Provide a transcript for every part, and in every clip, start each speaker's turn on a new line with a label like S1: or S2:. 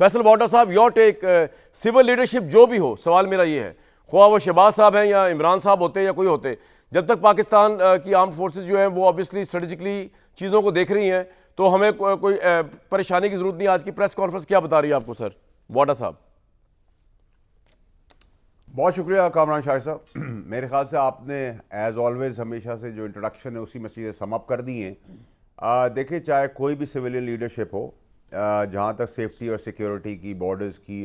S1: फैसल वाडा साहब, your take, civil leadership जो भी हो, सवाल मेरा ये है, ख्वाह वो शहबाज साहब हैं या इमरान साहब होते या कोई होते, जब तक पाकिस्तान की आर्म फोर्सेस जो हैं वो ऑब्वियसली स्ट्रेटेजिकली चीज़ों को देख रही हैं, तो हमें कोई परेशानी की जरूरत नहीं। आज की प्रेस कॉन्फ्रेंस क्या बता रही है आपको सर वाडा साहब?
S2: बहुत शुक्रिया कामरान शाह साहब। मेरे ख्याल से आपने एज ऑलवेज हमेशा से जो इंट्रोडक्शन है उसी में चीज़ें समअप कर दी हैं। देखिए, चाहे कोई भी सिविलियन लीडरशिप हो, जहाँ तक सेफ्टी और सिक्योरिटी की, बॉर्डर्स की,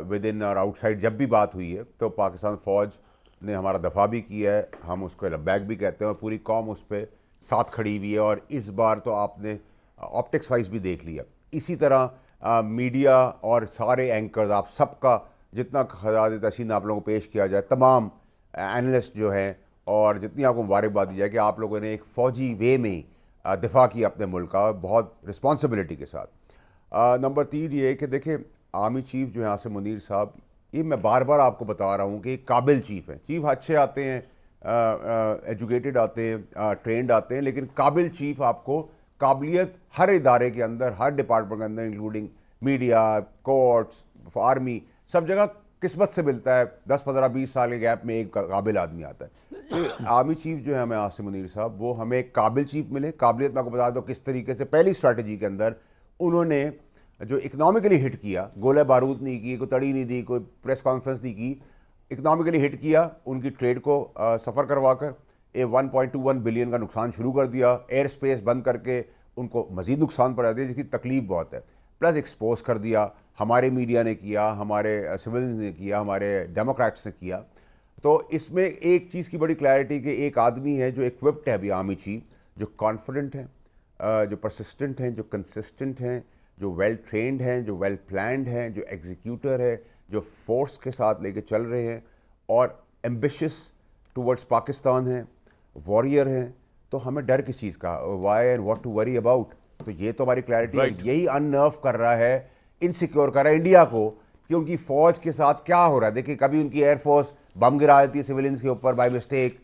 S2: विद इन और आउटसाइड जब भी बात हुई है, तो पाकिस्तान फ़ौज ने हमारा दफ़ा भी किया है, हम उसको लब्बैक भी कहते हैं, और पूरी कौम उस पर साथ खड़ी हुई है। और इस बार तो आपने ऑप्टिक्स वाइज भी देख लिया। इसी तरह मीडिया और सारे एंकर्स, आप सबका जितना खराज तहसीन आप लोगों को पेश किया जाए, तमाम एनालिस्ट जो हैं, और जितनी आपको मुबारकबाद दी जाए कि आप लोगों ने एक फ़ौजी वे में दिफा किया अपने मुल्क का, बहुत रिस्पॉन्सिबिलिटी के साथ। नंबर 3 ये कि देखिए, आर्मी चीफ जो है आसिम मुनीर साहब, ये मैं बार बार आपको बता रहा हूँ कि एक काबिल चीफ़ हैं। चीफ अच्छे आते हैं, एजुकेटेड आते हैं, ट्रेंड आते हैं, लेकिन काबिल चीफ आपको काबिलियत हर इदारे के अंदर, हर डिपार्टमेंट के अंदर, इंक्लूडिंग मीडिया, कोर्ट्स, आर्मी, सब जगह किस्मत से मिलता है। 10, 15, 20 साल के गैप में एक काबिल आदमी आता है। तो आर्मी चीफ जो है हमें आसिम मुनीर साहब, वो हमें एक काबिल चीफ मिले। काबिलियत मैं आपको बता दूँ किस तरीके से पहली स्ट्रैटेजी के अंदर उन्होंने जो इकनॉमिकली हिट किया, गोला बारूद नहीं की, कोई तड़ी नहीं दी, कोई प्रेस कॉन्फ्रेंस नहीं की, इकनॉमिकली हिट किया, उनकी ट्रेड को सफ़र करवा कर 1.21 बिलियन का नुकसान शुरू कर दिया, एयर स्पेस बंद करके उनको मज़ीद नुकसान पड़ा दिया, जिसकी तकलीफ बहुत है। प्लस एक्सपोज कर दिया, हमारे मीडिया ने किया, हमारे सिविलियंस ने किया, हमारे डेमोक्रेट्स ने किया। तो इसमें एक चीज़ की बड़ी क्लैरिटी कि एक आदमी है जो इक्विप्ड है अभी आर्मी चीफ, जो कॉन्फिडेंट हैं, जो परसिस्टेंट हैं, जो कंसिस्टेंट हैं, जो वेल ट्रेंड हैं, जो वेल प्लान्ड हैं, जो एग्जीक्यूटर है, जो फोर्स के साथ लेके चल रहे हैं, और एम्बिशियस टूवर्ड्स पाकिस्तान हैं, वॉरियर हैं। तो हमें डर किस चीज़ का, why and what to worry about? तो ये तो हमारी क्लैरिटी है। यही अननर्व कर रहा है, इनसिक्योर कर रहा है इंडिया को कि उनकी फ़ौज के साथ क्या हो रहा है। देखिए, कभी उनकी एयरफोर्स बम गिरा देती है सिविलियंस के ऊपर बाय मिस्टेक,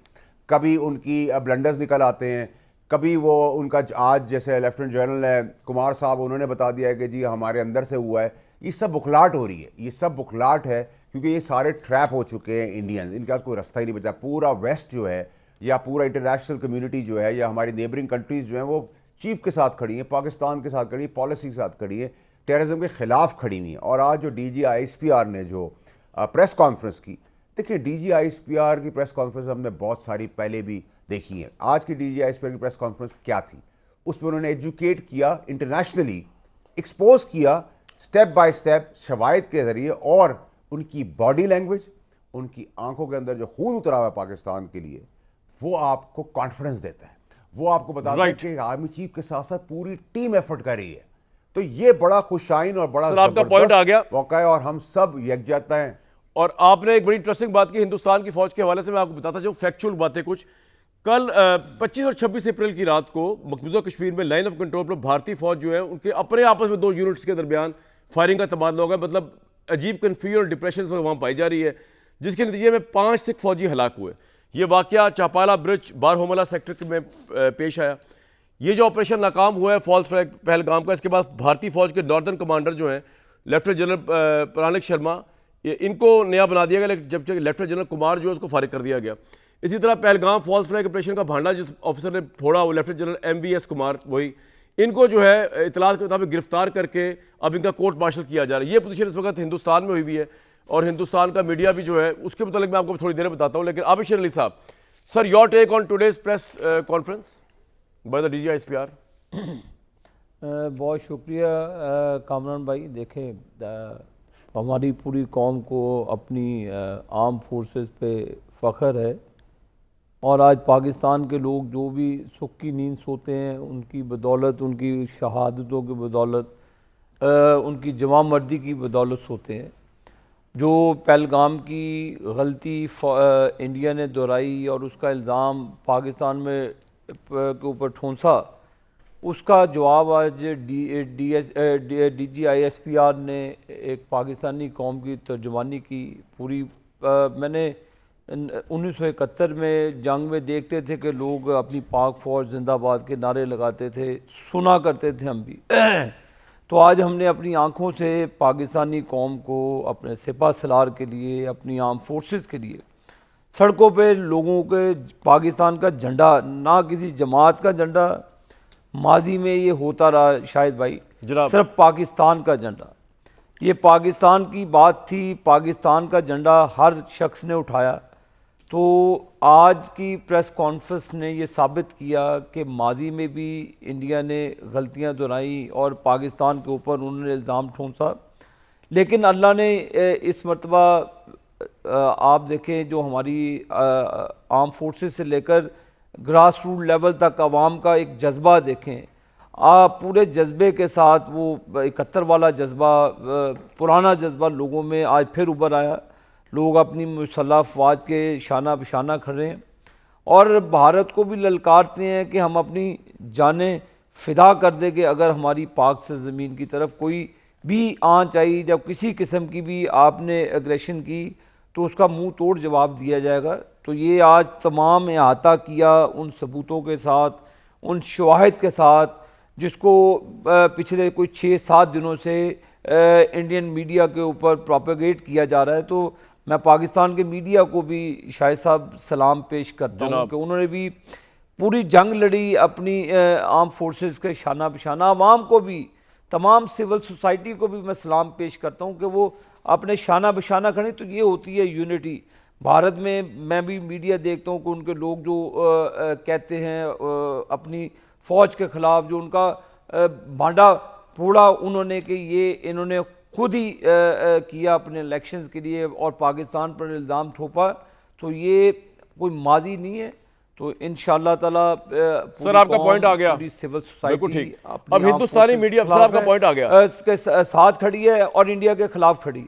S2: कभी उनकी ब्लंडर्स निकल आते हैं, कभी वो उनका आज जैसे लेफ्टिनेंट जनरल है कुमार साहब, उन्होंने बता दिया है कि जी हमारे अंदर से हुआ है। ये सब बुखलाहट हो रही है, ये सब बुखलाहट है, क्योंकि ये सारे ट्रैप हो चुके हैं इंडियन, इनके पास कोई रास्ता ही नहीं बचा। पूरा वेस्ट जो है, या पूरा इंटरनेशनल कम्युनिटी जो है, या हमारी नेबरिंग कंट्रीज़ जो हैं, वो चीफ के साथ खड़ी हैं, पाकिस्तान के साथ खड़ी है, पॉलिसी के साथ खड़ी है, टेररिज्म के ख़िलाफ़ खड़ी हुई हैं। और आज जो DGISPR ने जो प्रेस कॉन्फ्रेंस की, देखिए DGISPR की प्रेस कॉन्फ्रेंस हमने बहुत सारी पहले भी देखी है। आज की DGISPR की प्रेस कॉन्फ्रेंस क्या थी? उसमें उन्होंने एजुकेट किया, इंटरनेशनली एक्सपोज किया, स्टेप बाय स्टेप शवाहिद के ज़रिए, और उनकी बॉडी लैंग्वेज, उनकी आंखों के अंदर जो खून उतरा हुआ है पाकिस्तान के लिए, वो आपको कॉन्फिडेंस देता है। वो आपको बताता है कि आर्मी चीफ के साथ साथ पूरी टीम एफर्ट कर रही है। तो ये बड़ा खुशाइन और बड़ा
S1: आपका पॉइंट आ गया
S2: मौका है, और हम सब यकजहत हैं।
S1: और आपने एक बड़ी इंटरेस्टिंग बात की हिंदुस्तान की फौज के हवाले से। मैं आपको बताता जो फैक्चुअल बातें कुछ, कल 25 और 26 अप्रैल की रात को मकबूजा कश्मीर में लाइन ऑफ कंट्रोल पर भारतीय फौज जो है, उनके अपने आपस में 2 यूनिट्स के दरमियान फायरिंग का तबादला हो गया। मतलब अजीब कन्फ्यूजन और डिप्रेशन वहाँ पाई जा रही है, जिसके नतीजे में 5 सिख फौजी हलाक हुए। ये वाकया चापाला ब्रिज बारहोमला सेक्टर में पेश आया। ये जो ऑपरेशन नाकाम हुआ है फॉल्स फ्लैग पहलगाम का, इसके बाद भारतीय फौज के नॉर्दर्न कमांडर जो हैं लेफ्टिनेंट जनरल प्राणिक शर्मा, इनको नया बना दिया गया, जबकि लेफ्टिनेंट जनरल कुमार जो है उसको फारिग कर दिया गया। इसी तरह पहलगाम फॉल्स फ्लैग ऑपरेशन का भांडा जिस ऑफिसर ने फोड़ा, वो लेफ्टिनेंट जनरल MVS कुमार, वही, इनको जो है इतलात के मुताबिक गिरफ्तार करके अब इनका कोर्ट मार्शल किया जा रहा है। ये पोजीशन इस वक्त हिंदुस्तान में हुई हुई है, और हिंदुस्तान का मीडिया भी जो है उसके मुताबिक मैं आपको थोड़ी देर में बताता हूँ। लेकिन आबिश अली साहब, sir, your take on today's press conference by the DGISPR।
S3: बहुत शुक्रिया कामरान भाई। देखें, हमारी पूरी कौम को अपनी आर्म फोर्सेस पे फ़ख्र है, और आज पाकिस्तान के लोग जो भी सुख की नींद सोते हैं, उनकी बदौलत, उनकी शहादतों की बदौलत, उनकी जवां मर्दी की बदौलत सोते हैं। जो पहलगाम की गलती इंडिया ने दोहराई और उसका इल्ज़ाम पाकिस्तान में के ऊपर ठोंसा, उसका जवाब आज DGISPR ने एक पाकिस्तानी कौम की तर्जुमानी की। पूरी मैंने 1971 में जंग में देखते थे कि लोग अपनी पाक फ़ौज जिंदाबाद के नारे लगाते थे, सुना करते थे हम भी। तो आज हमने अपनी आंखों से पाकिस्तानी कौम को, अपने सिपा सलार के लिए, अपनी आर्म फोर्सेस के लिए सड़कों पे लोगों के पाकिस्तान का झंडा, ना किसी जमात का झंडा, माजी में ये होता रहा शायद भाई,
S1: जनाब।
S3: सिर्फ पाकिस्तान का झंडा, ये पाकिस्तान की बात थी, पाकिस्तान का झंडा हर शख्स ने उठाया। तो आज की प्रेस कॉन्फ्रेंस ने ये साबित किया कि माजी में भी इंडिया ने गलतियां दोहराई और पाकिस्तान के ऊपर उन्होंने इल्ज़ाम ठोंसा, लेकिन अल्लाह ने इस मरतबा आप देखें जो हमारी आर्म फोर्सेस से लेकर ग्रास रूट लेवल तक आवाम का एक जज्बा देखें, आप पूरे जज्बे के साथ वो 71 वाला जज्बा, पुराना जज्बा लोगों में आज फिर उभर आया। लोग अपनी मुसल्लह अफवाज के शाना बशाना खड़े हैं और भारत को भी ललकारते हैं कि हम अपनी जानें फ़िदा कर दें कि अगर हमारी पाक से ज़मीन की तरफ कोई भी आँच आई, जब किसी किस्म की भी आपने एग्रेशन की तो उसका मुंह तोड़ जवाब दिया जाएगा। तो ये आज तमाम अहाता किया उन सबूतों के साथ, उन शवाहिद के साथ, जिसको पिछले कोई 6-7 दिनों से इंडियन मीडिया के ऊपर प्रोपेगेट किया जा रहा है। तो मैं पाकिस्तान के मीडिया को भी शाहिद साहब सलाम पेश करता हूँ कि उन्होंने भी पूरी जंग लड़ी अपनी आर्म फोर्सेस के शाना बशाना। आवाम को भी, तमाम सिविल सोसाइटी को भी मैं सलाम पेश करता हूँ कि वो अपने शाना बशाना खड़े। तो ये होती है यूनिटी। भारत में मैं भी मीडिया देखता हूँ कि उनके लोग जो कहते हैं अपनी फ़ौज के ख़िलाफ़, जो उनका भांडा फोड़ा उन्होंने कि ये इन्होंने खुद ही किया अपने इलेक्शंस के लिए और पाकिस्तान पर इल्ज़ाम थोपा, तो ये कोई माजी नहीं है। तो इंशाअल्लाह ताला
S1: सर आपका पॉइंट आ गया,
S3: सिविल
S1: बिल्कुल
S3: सोसाइटी
S1: ठीक। अब हिंदुस्तानी मीडिया, सर आपका पॉइंट आ गया,
S3: इसके साथ खड़ी है और इंडिया के खिलाफ खड़ी है।